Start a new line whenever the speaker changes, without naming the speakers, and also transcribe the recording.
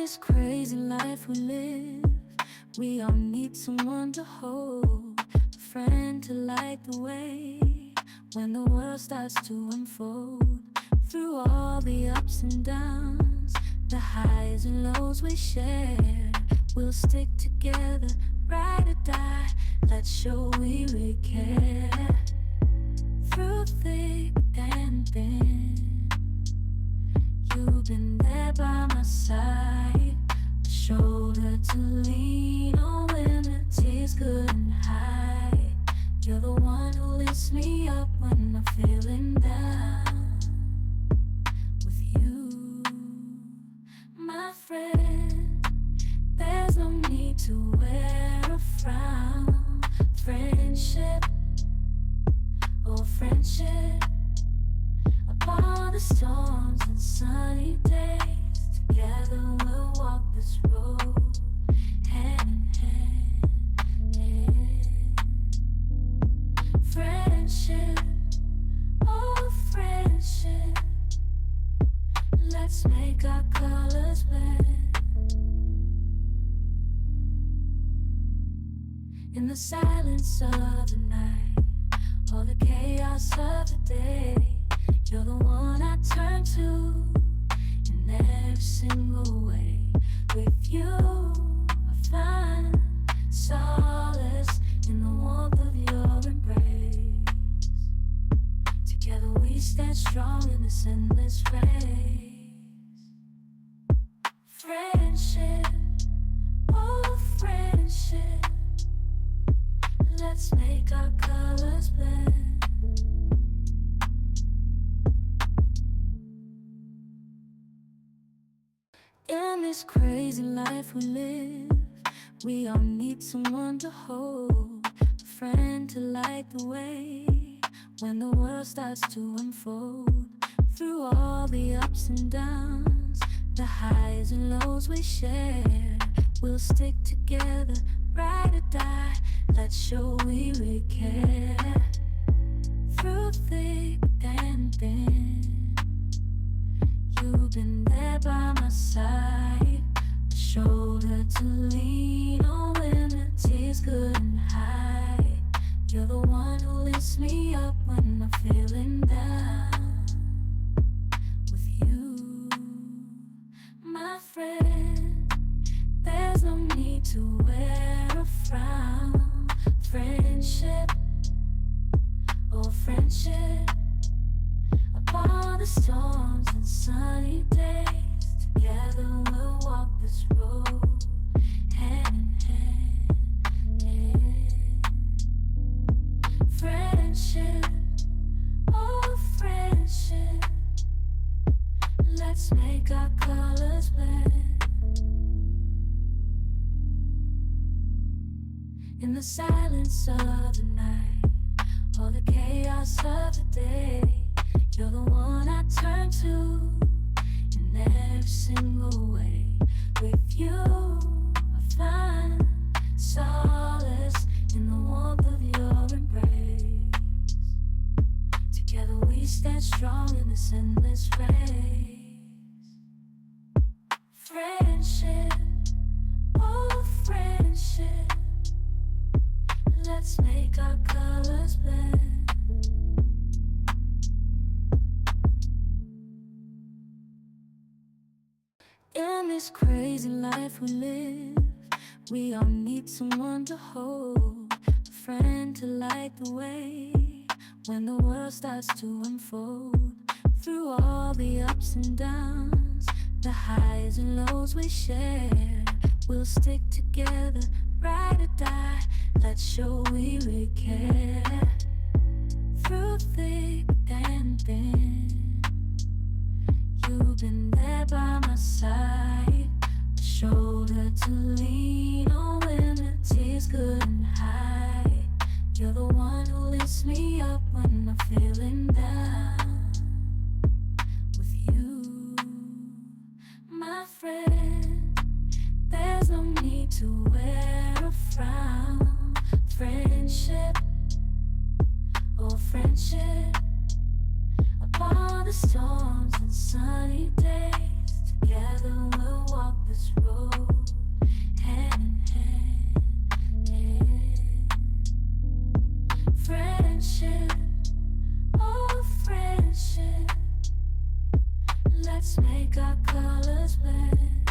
this crazy life we live, we all need someone to hold, a friend to light the way when the world starts to unfold. Through all the ups and downs, the highs and lows we share, we'll stick together, ride or die. Let's show we really care. Through thick and thin, you've been there by my side, a shoulder to lean on when the tears couldn't hide. You're the one who lifts me up when I'm feeling down. With you, my friend, there's no need to wear a frown. Friendship, oh friendship, upon the storms and sunny days, together we'll walk this road, hand in hand, yeah. Friendship, oh friendship, let's make our colors blend. In the silence of the night, or the chaos of the day, you're the one I turn to in every single way. With you, I find solace in the warmth of your embrace. Together we stand strong in this endless race. Friendship, oh friendship, let's make our colors blend. In this crazy life we live, we all need someone to hold, a friend to light the way when the world starts to unfold. Through all the ups and downs, the highs and lows we share, we'll stick together, ride or die. Let's show we really care. Through thick and thin, you've been there by my side, a shoulder to lean on when the tears couldn't hide. You're the one who lifts me up when I'm feeling down. With you, my friend, there's no need to wear a frown. Friendship, oh friendship, upon the storms and sunny days, together we'll walk this road, hand in hand, yeah. Friendship, oh friendship, let's make our colors blend. In the silence of the night, or the chaos of the day, you're the one I turn to in every single way. With you, I find solace in the warmth of your embrace. Together we stand strong in this endless race. Friendship, oh friendship, let's make our colors blend. In this crazy life we live, we all need someone to hold, a friend to light the way when the world starts to unfold. Through all the ups and downs, the highs and lows we share, we'll stick together, ride or die. Let's show we really care. Through thick and thin, you've been there by my side, a shoulder to lean on when the tears couldn't hide. You're the one who lifts me up when I'm feeling down. With you, my friend, there's no need to wear a frown. Friendship, oh friendship, upon the storms and sunny days, together we'll walk this road. friendship, oh friendship. Let's make our colors blend.